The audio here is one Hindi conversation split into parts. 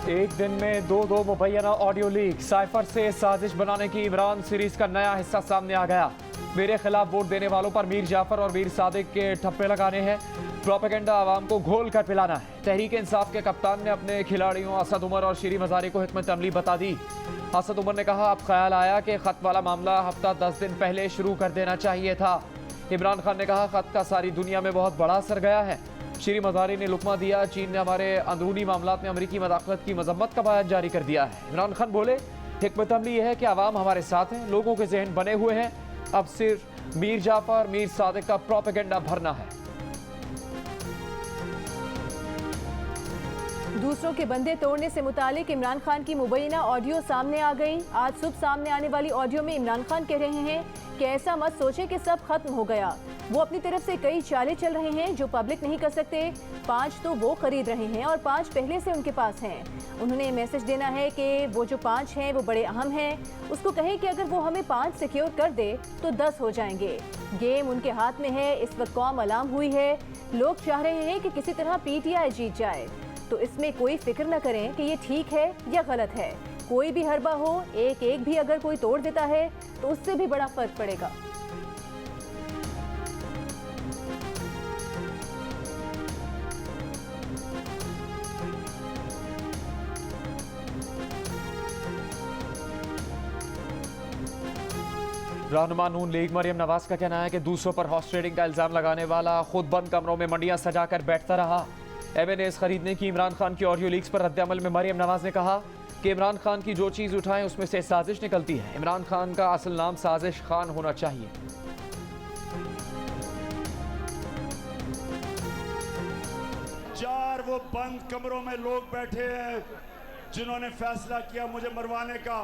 एक दिन में दो मुबैना ऑडियो लीक। साइफर से साजिश बनाने की इमरान सीरीज का नया हिस्सा सामने आ गया। मेरे खिलाफ वोट देने वालों पर मीर जाफर और मीर सादिक के ठप्पे लगाने हैं। प्रोपेगेंडा आवाम को घोल कर पिलाना है। तहरीक इंसाफ के कप्तान ने अपने खिलाड़ियों असद उमर और शीरी मजारी को हिकमत अमली बता दी। असद उमर ने कहा, अब ख्याल आया कि खत वाला मामला हफ्ता 10 दिन पहले शुरू कर देना चाहिए था। इमरान खान ने कहा, खत का सारी दुनिया में बहुत बड़ा असर गया है। शीरी मजारी ने लुकमा दिया, चीन ने हमारे अंदरूनी मामलात में अमरीकी मदाखलत की मजम्मत का बयान जारी कर दिया है। इमरान खान बोले, हिकमत अमली यह है कि आवाम हमारे साथ है, लोगों के जहन बने हुए हैं, अब सिर्फ मीर जाफर मीर सादिक का प्रोपेगेंडा भरना है। दूसरों के बंदे तोड़ने से मुतालिक इमरान खान की मुबैना ऑडियो सामने आ गई। आज सुबह सामने आने वाली ऑडियो में इमरान खान कह रहे हैं कि ऐसा मत सोचे कि सब खत्म हो गया। वो अपनी तरफ से कई चालें चल रहे हैं जो पब्लिक नहीं कर सकते। 5 तो वो खरीद रहे हैं और 5 पहले से उनके पास हैं। उन्होंने मैसेज देना है कि वो जो 5 हैं वो बड़े अहम हैं। उसको कहें कि अगर वो हमें 5 सिक्योर कर दे तो 10 हो जाएंगे। गेम उनके हाथ में है। इस वक्त कौम अलार्म हुई है। लोग चाह रहे हैं कि किसी तरह PTI जीत जाए, तो इसमें कोई फिक्र न करें कि ये ठीक है या गलत है। कोई भी हरबा हो, एक एक भी अगर कोई तोड़ देता है तो उससे भी बड़ा फर्क पड़ेगा। रहनुमा नून लीग मरियम नवाज का कहना है कि दूसरों पर हॉर्स ट्रेडिंग का इल्जाम लगाने वाला खुद बंद कमरों में मंडियां सजाकर बैठता रहा। MNAs खरीदने की इमरान खान की ऑडियो लीक्स पर रद्द-ए-अमल में मरियम नवाज ने कहा कि इमरान खान की जो चीज उठाएं उसमें से साजिश निकलती है। इमरान खान का असल नाम साजिश खान होना चाहिए। चार वो बंद कमरों में लोग बैठे हैं जिन्होंने फैसला किया मुझे मरवाने का।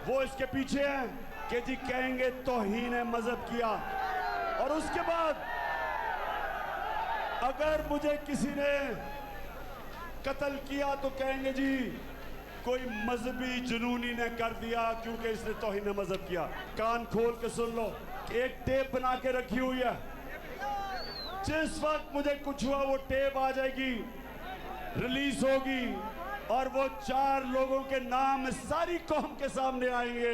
वो इसके पीछे हैं कि जी कहेंगे तौहीन मजहब किया, और उसके बाद अगर मुझे किसी ने कत्ल किया तो कहेंगे जी कोई मजहबी जुनूनी ने कर दिया क्योंकि इसने तौहीन मजहब किया। कान खोल के सुन लो, एक टेप बना के रखी हुई है। जिस वक्त मुझे कुछ हुआ वो टेप आ जाएगी, रिलीज होगी, और वो 4 लोगों के नाम सारी कौम के सामने आएंगे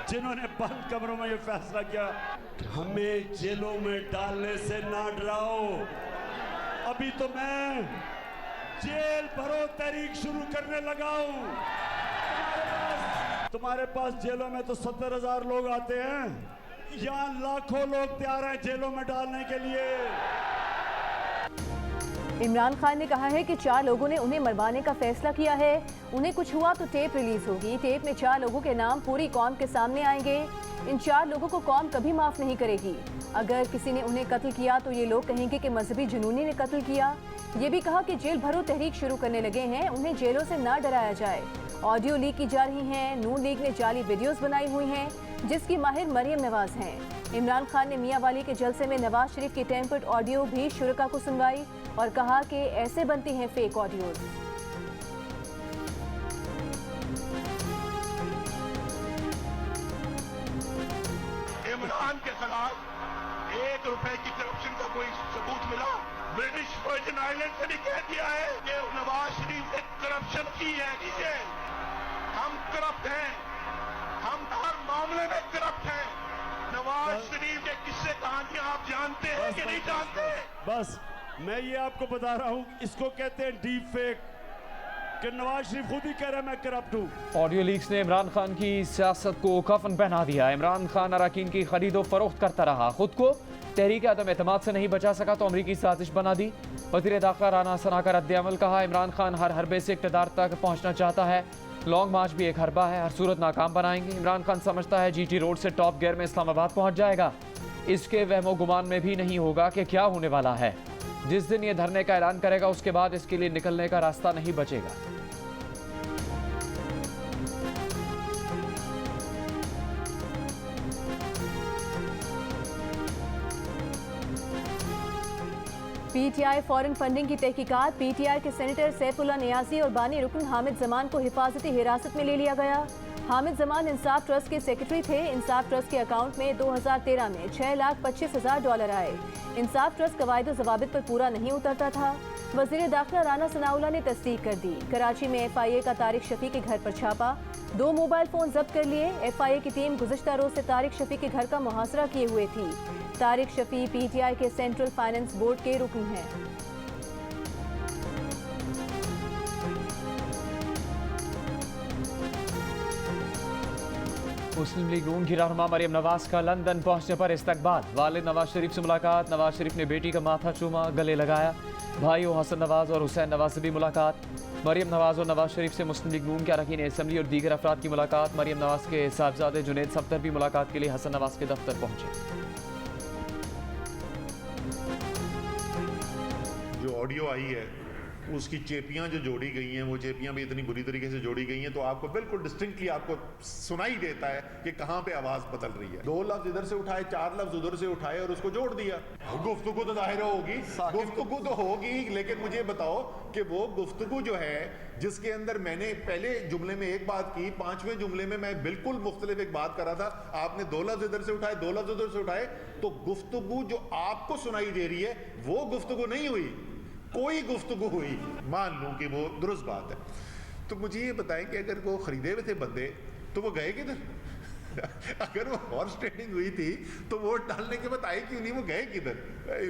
जिन्होंने बंद कमरों में ये फैसला किया। हमें जेलों में डालने से ना डराओ। अभी तो मैं जेल भरो तहरीक शुरू करने लगा हूं। तुम्हारे पास जेलों में तो 70,000 लोग आते हैं, यहां लाखों लोग तैयार हैं जेलों में डालने के लिए। इमरान खान ने कहा है कि 4 लोगों ने उन्हें मरवाने का फैसला किया है। उन्हें कुछ हुआ तो टेप रिलीज होगी। टेप में 4 लोगों के नाम पूरी कौम के सामने आएंगे। इन 4 लोगों को कौम कभी माफ नहीं करेगी। अगर किसी ने उन्हें कत्ल किया तो ये लोग कहेंगे कि मजहबी जुनूनी ने कत्ल किया। ये भी कहा कि जेल भरो तहरीक शुरू करने लगे हैं, उन्हें जेलों से ना डराया जाए। ऑडियो लीक की जा रही हैं। नून लीग ने जाली वीडियोस बनाई हुई हैं जिसकी माहिर मरियम नवाज हैं। इमरान खान ने मियां वाली के जलसे में नवाज शरीफ की टेम्पर्ड ऑडियो भी शुरका को सुनवाई और कहा कि ऐसे बनती हैं फेक ऑडियोज। इमरान के खिलाफ 1 रुपए की करप्शन का कोई सबूत मिला? ब्रिटिश वर्जिन आइलैंड से भी कह दिया है कि नवाज शरीफ ने करप्शन की है। नीचे हम करप्ट हैं, हम हर मामले में करप्ट हैं। नवाज शरीफ के किस्से कहानियां आप जानते हैं कि नहीं जानते? बस मैं ये आपको बता रहा हूं, इसको कहते हैं डीप फेक, कि नवाज शरीफ खुद ही कह रहा है मैं करप्ट हूं। ऑडियो लीक्स ने इमरान खान की सियासत को कफन पहना दिया। इमरान खान अराकीन की खरीदो फरोख्त करता रहा, खुद को तहरीक आदम एतमाद से नहीं बचा सका तो अमरीकी साजिश बना दी। वज़ीर दाखिला राना सना का रद्द-ए-अमल। कहा, इमरान खान हर हरबे से इक़्तिदार तक पहुंचना चाहता है। लॉन्ग मार्च भी एक हरबा है, हर सूरत नाकाम बनाएंगे। इमरान खान समझता है GT रोड से टॉप गियर में इस्लामाबाद पहुंच जाएगा। इसके वहमो गुमान में भी नहीं होगा कि क्या होने वाला है। जिस दिन ये धरने का ऐलान करेगा उसके बाद इसके लिए निकलने का रास्ता नहीं बचेगा। PTI फॉरेन फंडिंग की तहकीकात। PTI के सेनेटर सैफुल्लाह नियाज़ी और बानी रुकन हामिद जमान को हिफाजती हिरासत में ले लिया गया। हामिद जमान इंसाफ ट्रस्ट के सेक्रेटरी थे। इंसाफ ट्रस्ट के अकाउंट में 2013 में $6,25,000 आए। इंसाफ ट्रस्ट कवायद और जवाबित पर पूरा नहीं उतरता था। वजीर दाखिला राना सनाउल्लाह ने तस्दीक कर दी। कराची में FIA का तारिक शफी के घर पर छापा, 2 मोबाइल फोन जब्त कर लिए। FIA की टीम गुज़िश्ता रोज से तारिक शफी के घर का मुहासरा किए हुए थी। तारिक शफी PTI के सेंट्रल फाइनेंस बोर्ड के रुकन हैं। मुस्लिम लीग नून की रहनुमा मरियम नवाज का लंदन पहुंचने पर इस्तकबाल। वालिद नवाज शरीफ से मुलाकात। नवाज शरीफ ने बेटी का माथा चूमा, गले लगाया। भाइयों हसन नवाज और हुसैन नवाज से भी मुलाकात। मरियम नवाज और नवाज शरीफ से मुस्लिम लीग नून के अरकान असम्बली और दीगर अफराद की मुलाकात। मरियम नवाज के साहबजादे जुनैद सफ्दर भी मुलाकात के लिए हसन नवाज के दफ्तर पहुंचे। जो ऑडियो आई है उसकी चेपियां जो जोड़ी गई हैं, वो चेपियां भी इतनी बुरी तरीके से जोड़ी गई हैं तो आपको बिल्कुल डिस्टिंक्टली आपको सुनाई देता है कि कहां पे आवाज बदल रही है। 2 लफ्ज इधर से उठाए, 4 लफ्ज उधर से उठाए और उसको जोड़ दिया। गुफ्तगू तो जाहिर होगी, गुफ्तगू तो होगी, लेकिन मुझे बताओ कि वो गुफ्तगू जो है जिसके अंदर मैंने पहले जुमले में एक बात की, 5वें जुमले में मैं बिल्कुल मुख्तलिफ एक बात कर रहा था, आपने 2 लफ्ज इधर से उठाए, 2 लफ्ज उधर से उठाए, तो गुफ्तगू जो आपको सुनाई दे रही है वो गुफ्तगू नहीं हुई, कोई गुफ्तगू हुई। मान लूं कि वो दुरुस्त बात है, तो मुझे ये बताएं कि अगर वो खरीदे हुए थे बंदे तो वो गए किधर? अगर वो हॉर्स ट्रेडिंग हुई थी तो वोट डालने के बाद आए क्यों नहीं, वो गए किधर?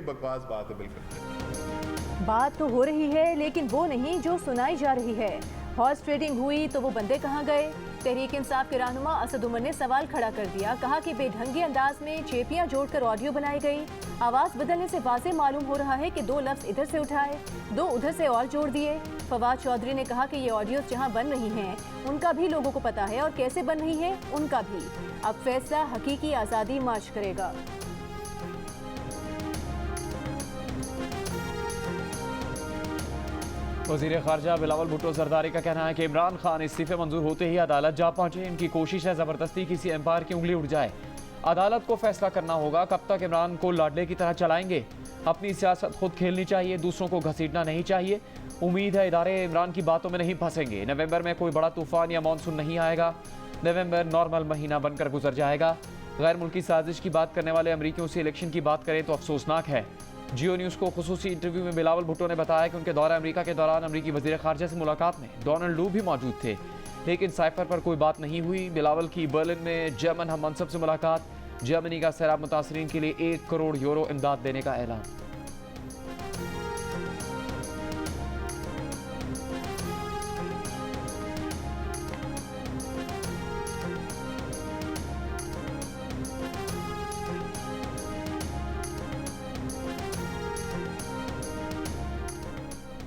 बकवास बात है बिल्कुल। बात तो हो रही है लेकिन वो नहीं जो सुनाई जा रही है। हॉर्स ट्रेडिंग हुई तो वो बंदे कहाँ गए? तहरीक इंसाफ के रहनुमा असद उमर ने सवाल खड़ा कर दिया। कहा कि बेढंगे अंदाज में चेपियां जोड़कर ऑडियो बनाई गई। आवाज बदलने से वाज़े मालूम हो रहा है कि 2 लफ्ज इधर से उठाए, 2 उधर से और जोड़ दिए। फवाद चौधरी ने कहा कि ये ऑडियो जहां बन रही हैं उनका भी लोगों को पता है और कैसे बन रही है उनका भी। अब फैसला हकीकी आज़ादी मार्च करेगा। वज़ीर ख़ारजा बिलावल भुट्टो जरदारी का कहना है कि इमरान खान इस्तीफे मंजूर होते ही अदालत जा पहुंचे। इनकी कोशिश है ज़बरदस्ती किसी एम्पायर की उंगली उठ जाए। अदालत को फैसला करना होगा कब तक इमरान को लाडले की तरह चलाएंगे। अपनी सियासत खुद खेलनी चाहिए, दूसरों को घसीटना नहीं चाहिए। उम्मीद है इदारे इमरान की बातों में नहीं फंसेंगे। नवंबर में कोई बड़ा तूफान या मानसून नहीं आएगा। नवंबर नॉर्मल महीना बनकर गुजर जाएगा। गैर मुल्की साजिश की बात करने वाले अमरीकियों से इलेक्शन की बात करें तो अफसोसनाक है। जियो न्यूज़ को खुसूसी इंटरव्यू में बिलावल भुट्टो ने बताया कि उनके दौरा अमेरिका के दौरान अमरीकी वज़ीर ख़ारजा से मुलाकात में डोनाल्ड लू भी मौजूद थे, लेकिन साइफर पर कोई बात नहीं हुई। बिलावल की बर्लिन में जर्मन हम मनसब से मुलाकात। जर्मनी का सैलाब मुतासरीन के लिए €1 करोड़ इमदाद देने का ऐलान।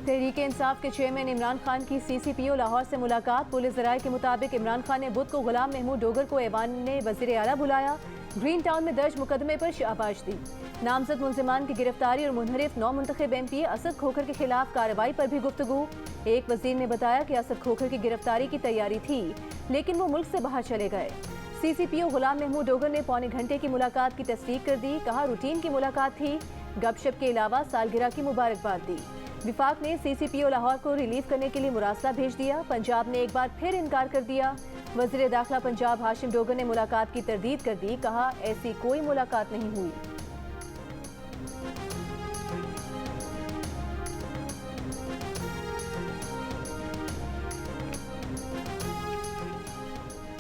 तहरीक इंसाफ के चेयरमैन इमरान खान की CCPO लाहौर से मुलाकात। पुलिस ज़राए के मुताबिक इमरान खान ने बुध को गुलाम महमूद डोगर को ऐवान ने वज़ीर आला बुलाया। ग्रीन टाउन में दर्ज मुकदमे पर शाबाश दी। नामजद मुलजिमान की गिरफ्तारी और मुनहरिफ नौ मुंतखब MP असद खोखर के खिलाफ कार्रवाई पर भी गुफ्तगू। एक वजीर ने बताया कि असद खोखर की गिरफ्तारी की तैयारी थी लेकिन वो मुल्क से बाहर चले गए। CCPO गुलाम महमूद डोगर ने पौने घंटे की मुलाकात की तस्दीक कर दी। कहा रूटीन की मुलाकात थी, गपशप के अलावा सालगिरह की मुबारकबाद दी। विफाक ने CCPO लाहौर को रिलीव करने के लिए मुरासला भेज दिया। पंजाब ने एक बार फिर इनकार कर दिया। वज़ीर दाखिला पंजाब हाशिम डोगर ने मुलाकात की तरदीद कर दी। कहा ऐसी कोई मुलाकात नहीं हुई।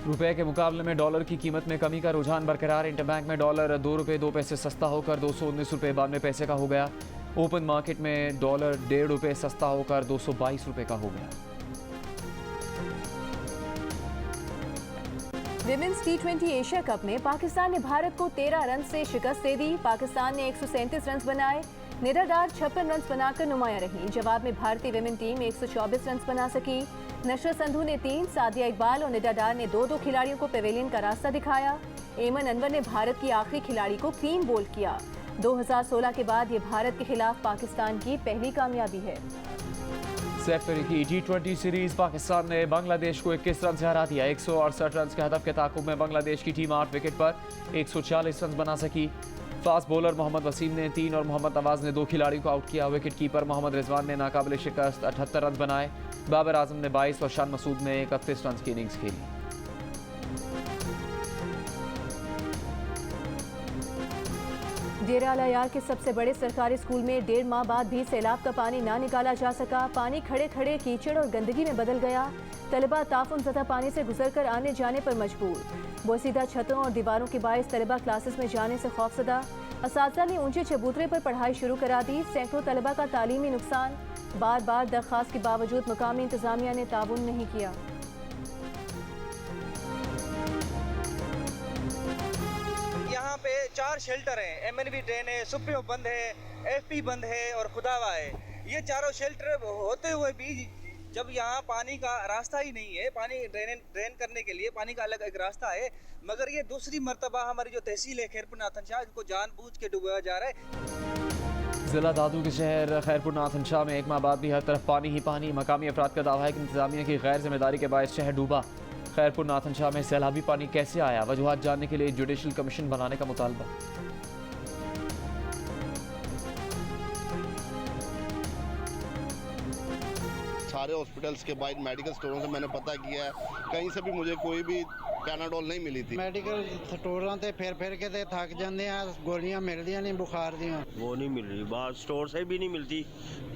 रुपए के मुकाबले में डॉलर की कीमत में कमी का रुझान बरकरार। इंटरबैंक में डॉलर ₹2.02 सस्ता होकर ₹219.92 का हो गया। ओपन मार्केट में डॉलर ₹1.5 सस्ता होकर ₹222 का हो गया। विमेंस T20 एशिया कप में पाकिस्तान ने भारत को 13 रन से शिकस्त दे दी। पाकिस्तान ने 137 रन बनाए। निडा डार 56 रन बनाकर नुमाया रही। जवाब में भारतीय विमेन टीम 124 रन बना सकी। नशर संधू ने 3, सादिया इकबाल और निडा डार ने 2-2 खिलाड़ियों को पेवेलियन का रास्ता दिखाया। एमन अनवर ने भारत की आखिरी खिलाड़ी को क्लीन बोल्ड किया। 2016 के बाद ये भारत के खिलाफ पाकिस्तान की पहली कामयाबी है। सैफर की T20 सीरीज पाकिस्तान ने बांग्लादेश को 21 रन से हरा दिया। 168 रन के हदफ के ताकुब में बांग्लादेश की टीम 8 विकेट पर 140 रन बना सकी। फास्ट बॉलर मोहम्मद वसीम ने 3 और मोहम्मद नवाज ने 2 खिलाड़ियों को आउट किया। विकेट कीपर मोहम्मद रिजवान ने नाकाबिल शिकस्त 78 रन बनाए। बाबर आजम ने 22 और शान मसूद ने 31 रन की इनिंग्स खेली। डेरा अल यार के सबसे बड़े सरकारी स्कूल में 1.5 माह बाद भी सैलाब का पानी ना निकाला जा सका। पानी खड़े खड़े कीचड़ और गंदगी में बदल गया। तलबा ताफुन ज़दा पानी से गुजरकर आने जाने पर मजबूर। बोसीदा छतों और दीवारों के बायस तलबा क्लासेस में जाने से खौफजदा। असातिज़ा ने ऊंचे चबूतरे पर पढ़ाई शुरू करा दी। सैकड़ों तलबा का तालीमी नुकसान। बार बार दरख्वास्त के बावजूद मकामी इंतजामिया ने ताउन नहीं किया। यहाँ पे 4 शेल्टर हैं। MNV ड्रेन है, सुप्रियो बंद है, FP बंद है और खुदावा है। ये चारों शेल्टर होते हुए भी जब यहाँ पानी का रास्ता ही नहीं है, पानी ड्रेन करने के लिए पानी का अलग एक रास्ता है, मगर ये दूसरी मर्तबा हमारी जो तहसील है खैरपुर नाथन शाह, इनको जानबूझ के डुबाया जा रहा है। जिला दादू के शहर खैरपुर नाथन शाह में 1 माह बाद भी हर तरफ पानी ही पानी। मकामी अफराद का दावा है कि इंतजामिया की गैर जिम्मेदारी के बायस शहर डूबा। खैरपुर नाथन शाह में सैलाबी पानी कैसे आया, वजूहात जानने के लिए जुडिशल कमीशन बनाने का मुतालबा। सारे हॉस्पिटल्स के बाद मेडिकल स्टोरों से मैंने पता किया है, कहीं से भी मुझे कोई भी पैनाडोल नहीं मिली थी। मेडिकल स्टोरों से फिर के ते थक जाते हैं, गोलियां मिलदियां नहीं बुखार दी, वो नहीं मिल रही। बाहर स्टोर से भी नहीं मिलती,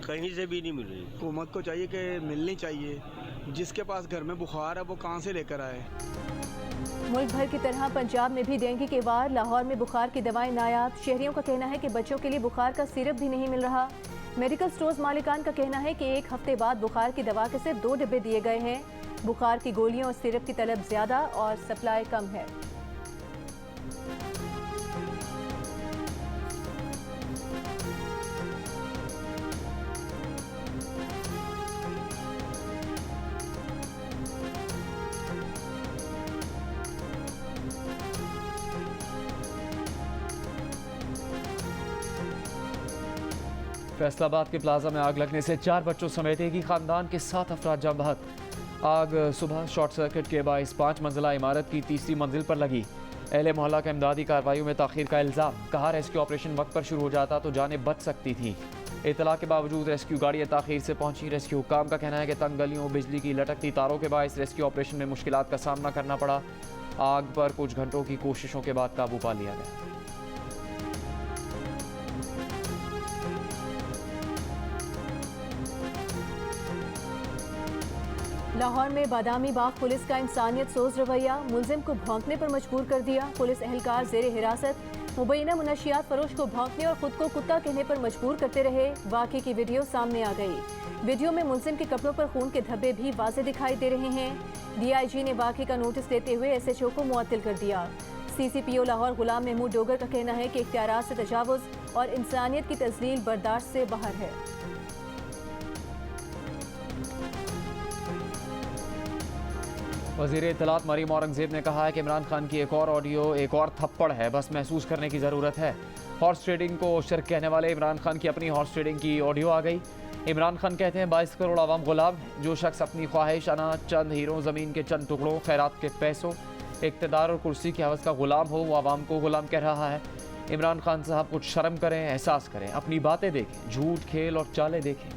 कहीं से भी नहीं मिल रही। हुकूमत को चाहिए कि मिलनी चाहिए। जिसके पास घर में बुखार है वो कहाँ से लेकर आए। मुल्क भर की तरह पंजाब में भी डेंगू के वार। लाहौर में बुखार की दवाएं नायाब। शहरियों का कहना है कि बच्चों के लिए बुखार का सिरप भी नहीं मिल रहा। मेडिकल स्टोर्स मालिकान का कहना है कि 1 हफ्ते बाद बुखार की दवा के सिर्फ 2 डिब्बे दिए गए हैं। बुखार की गोलियों और सिरप की तलब ज्यादा और सप्लाई कम है। फैसलाबाद के प्लाजा में आग लगने से 4 बच्चों समेत एक ही खानदान के 7 अफराद जान बहक। आग सुबह शॉर्ट सर्किट के बायस 5 मंजिला इमारत की तीसरी मंजिल पर लगी। अहले मोहल्ला का इमदादी कार्रवाइयों में ताखीर का इल्ज़ाम। कहा रेस्क्यू ऑपरेशन वक्त पर शुरू हो जाता तो जानें बच सकती थी। इतला के बावजूद रेस्क्यू गाड़ियाँ ताखीर से पहुंची। रेस्क्यू हुक्काम का कहना है कि तंग गलियों, बिजली की लटकती तारों के बायस रेस्क्यू ऑपरेशन में मुश्किलात का सामना करना पड़ा। आग पर कुछ घंटों की कोशिशों के बाद काबू पा लिया गया। लाहौर में बादामी बाग पुलिस का इंसानियत सोज रवैया। मुलजिम को भौंकने पर मजबूर कर दिया। पुलिस एहलकार जेर हिरासत। मुबैना मुनशियात फरोश को भौंकने और खुद को कुत्ता कहने पर मजबूर करते रहे। वाक़े की वीडियो सामने आ गई। वीडियो में मुलजिम के कपड़ों पर खून के धब्बे भी वाज़े दिखाई दे रहे हैं। DIG ने वाक़े का नोटिस देते हुए SHO को मुअत्तल कर दिया। CCPO लाहौर गुलाम महमूद डोगर का कहना है कि इख्तियारात से तजावुज़ और इंसानियत की तज़लील बर्दाश्त से बाहर है। वज़ीर इत्तलात मरीम औरंगज़ेब ने कहा है कि इमरान खान की एक और ऑडियो एक और थप्पड़ है, बस महसूस करने की ज़रूरत है। हॉर्स ट्रेडिंग को शिरक कहने वाले इमरान खान की अपनी हॉर्स ट्रेडिंग की ऑडियो आ गई। इमरान खान कहते हैं 22 करोड़ आवाम गुलाम। जो शख्स अपनी ख्वाहिश, अनाज, चंद हीरों, ज़मीन के चंद टुकड़ों, खैरात के पैसों, इक़्तिदार और कुर्सी की हवस का गुलाम हो, वो आवाम को गुलाम कह रहा है। इमरान खान साहब कुछ शर्म करें, एहसास करें, अपनी बातें देखें, झूठ, खेल और चालें देखें।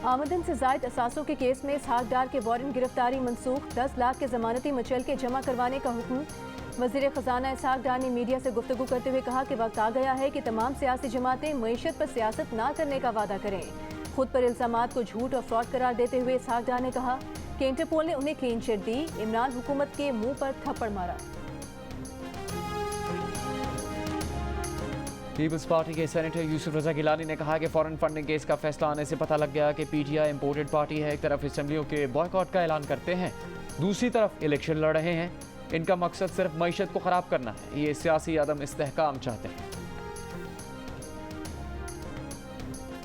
आमदन से जायद असासों के केस में इसहाक डार के वारंट गिरफ्तारी मनसूख। 10 लाख के जमानती मचल के जमा करवाने का हुक्म। वज़ीर ख़जाना इसहाक डार ने मीडिया से गुफ्तगू करते हुए कहा कि वक्त आ गया है कि तमाम सियासी जमातें मईशत पर सियासत ना करने का वादा करें। खुद पर इल्ज़ामात को झूठ और फ्रॉड करार देते हुए इसहाक डार ने कहा कि इंटरपोल ने उन्हें क्लीन चिट दी। इमरान हुकूमत के मुंह पर थप्पड़ मारा। पीपल्स पार्टी के सेनेटर यूसुफ रजा गिलानी ने कहा कि फॉरेन फंडिंग केस का फैसला आने से पता लग गया कि PTI इंपोर्टेड पार्टी है। एक तरफ असेंबलियों के बॉयकॉट का ऐलान करते हैं, दूसरी तरफ इलेक्शन लड़ रहे हैं। इनका मकसद सिर्फ मईशत को ख़राब करना है। ये सियासी अदम इस्तेहकाम चाहते हैं।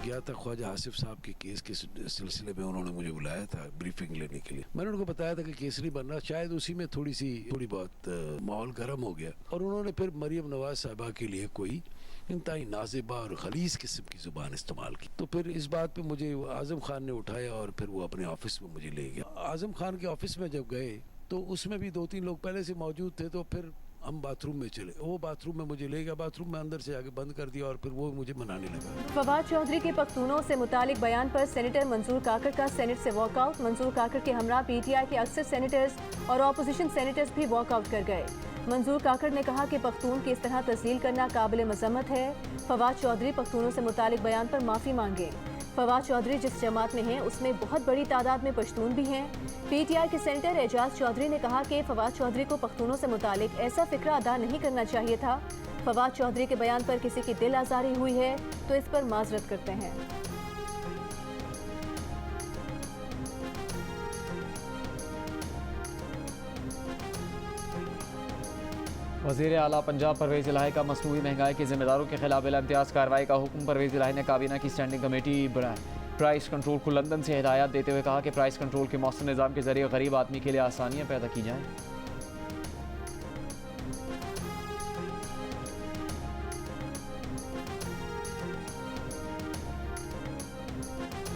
गया था ख्वाजा आसिफ साहब के केस के सिलसिले में, उन्होंने मुझे बुलाया था ब्रीफिंग लेने के लिए। मैंने उनको बताया था कि केस नहीं बन रहा, शायद उसी में थोड़ी बहुत माहौल गर्म हो गया और उन्होंने फिर मरीम नवाज साहबा के लिए कोई इंतहाई नाज़िबा और खलीस किस्म की ज़ुबान इस्तेमाल की। तो फिर इस बात पे मुझे आज़म खान ने उठाया और फिर वो अपने ऑफिस में मुझे ले गया। आज़म खान के ऑफिस में जब गए तो उसमें भी 2-3 लोग पहले से मौजूद थे, तो फिर हम बाथरूम में चले, वो बाथरूम में मुझे ले गया, बाथरूम में अंदर से आके बंद कर दिया और फिर वो मुझे मनाने लगा। फवाद चौधरी के पख्तूनों से मुतालिक बयान पर सेनेटर मंजूर काकड़ का सेनेट से वॉकआउट। मंजूर काकड़ के हमरा पीटीआई के अक्सर सेनेटर्स और अपोजिशन सेनेटर्स भी वॉकआउट कर गए। मंजूर काकड़ ने कहा कि पख्तून की इस तरह तस्लील करना काबिल मजम्मत है। फवाद चौधरी पख्तूनों से मुतालिक बयान पर माफ़ी मांगे। फवाद चौधरी जिस जमात में हैं उसमें बहुत बड़ी तादाद में पश्तून भी हैं। पीटीआई के सेनेटर एजाज चौधरी ने कहा कि फवाद चौधरी को पख्तूनों से मुतालिक ऐसा फिक्रा अदा नहीं करना चाहिए था। फवाद चौधरी के बयान पर किसी की दिल आज़ारी हुई है तो इस पर माजरत करते हैं। वज़ीर आला पंजाब परवेज़ इलाही का मसनूई महंगाई के जिम्मेदारों के खिलाफ बिला इम्तियाज़ कार्रवाई का हुक्म। परवेज़ इलाही ने काबीना की स्टैंडिंग कमेटी बनाई। प्राइस कंट्रोल को लंदन से हिदायत देते हुए कहा कि प्राइस कंट्रोल के मौसम निज़ाम के जरिए गरीब आदमी के लिए आसानियाँ पैदा की जाएँ।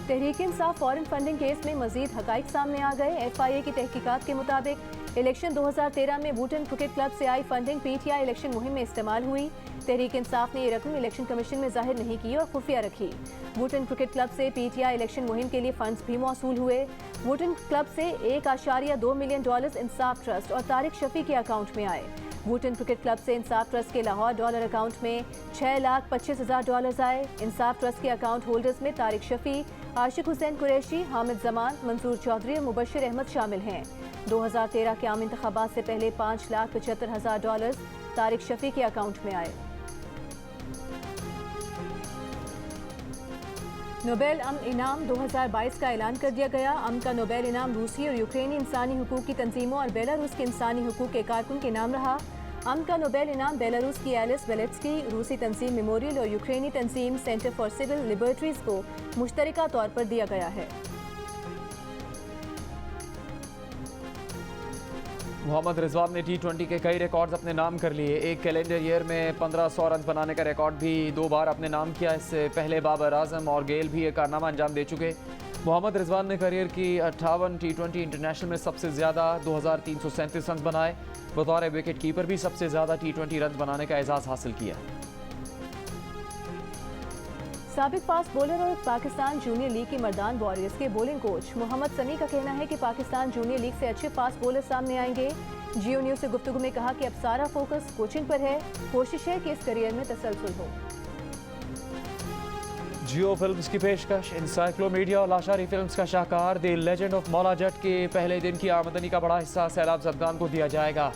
Tehreek Insaf foreign funding case में मजीद हकाइक सामने आ गए। FIA की तहकीकात के मुताबिक इलेक्शन 2013 में वुटन क्रिकेट क्लब से आई फंडिंग PTI इलेक्शन मुहिम में इस्तेमाल हुई। तहरीक इंसाफ ने ये रकम इलेक्शन कमीशन में जाहिर नहीं की और खुफिया रखी। वुटन क्रिकेट क्लब से PTI इलेक्शन मुहिम के लिए फंड्स भी मौसूल हुए। वुटन क्लब से $1.2 मिलियन इंसाफ ट्रस्ट और तारिक शफी के अकाउंट में आए। वुटन क्रिकेट क्लब से इंसाफ ट्रस्ट के लाहौर डॉलर अकाउंट में $6,25,000 आए। इंसाफ ट्रस्ट के अकाउंट होल्डर्स में तारिक शफी, आशिक हुसैन कुरैशी, हामिद जमान, मंसूर चौधरी और मुबशिर अहमद शामिल हैं। 2013 के आम इंतखाबात से पहले $5,75,000 तारिक शफी के अकाउंट में आए। नोबेल अमन इनाम 2022 का ऐलान कर दिया गया। अमन का नोबेल इनाम रूसी और यूक्रेनी इंसानी हुकूक की तंजीमों और बेलारूस के इंसानी हुकूक के कारकुन के नाम रहा। अमन का नोबेल इनाम बेलारूस की एलिस बेलेट्स्की, रूसी तंजीम मेमोरियल और यूक्रेनी तंजीम सेंटर फॉर सिविल लिबर्टीज को मुश्तरका तौर पर दिया गया है। मोहम्मद रिजवान ने T20 के कई रिकॉर्ड्स अपने नाम कर लिए। एक कैलेंडर ईयर में 1500 रन बनाने का रिकॉर्ड भी 2 बार अपने नाम किया। इससे पहले बाबर आजम और गेल भी एक कारनामा अंजाम दे चुके। मोहम्मद रिजवान ने करियर की 58 T20 इंटरनेशनल में सबसे ज़्यादा 2337 रन बनाए। बतौर विकेट कीपर भी सबसे ज़्यादा T20 रन बनाने का एजाज़ हासिल किया। साबिक फास्ट बॉलर और पाकिस्तान जूनियर लीग की मर्दान वॉरियर्स के बॉलिंग कोच मोहम्मद समी का कहना है कि पाकिस्तान जूनियर लीग से अच्छे फास्ट बॉलर सामने आएंगे। जियो न्यूज़ से गुफ्तगू में कहा कि अब सारा फोकस कोचिंग पर है। कोशिश है कि इस करियर में तसलसल हो। जियो फिल्म्स की पेशकश इंसाइक्लोमीडिया और लाशारी फिल्म्स का शाहकार the legend of Maula Jatt के पहले दिन की आमदनी का बड़ा हिस्सा सैलाब ज़दगान को दिया जाएगा।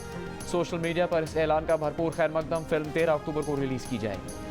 सोशल मीडिया पर इस ऐलान का भरपूर खैर मकदम। फिल्म 13 अक्टूबर को रिलीज़ की जाएगी।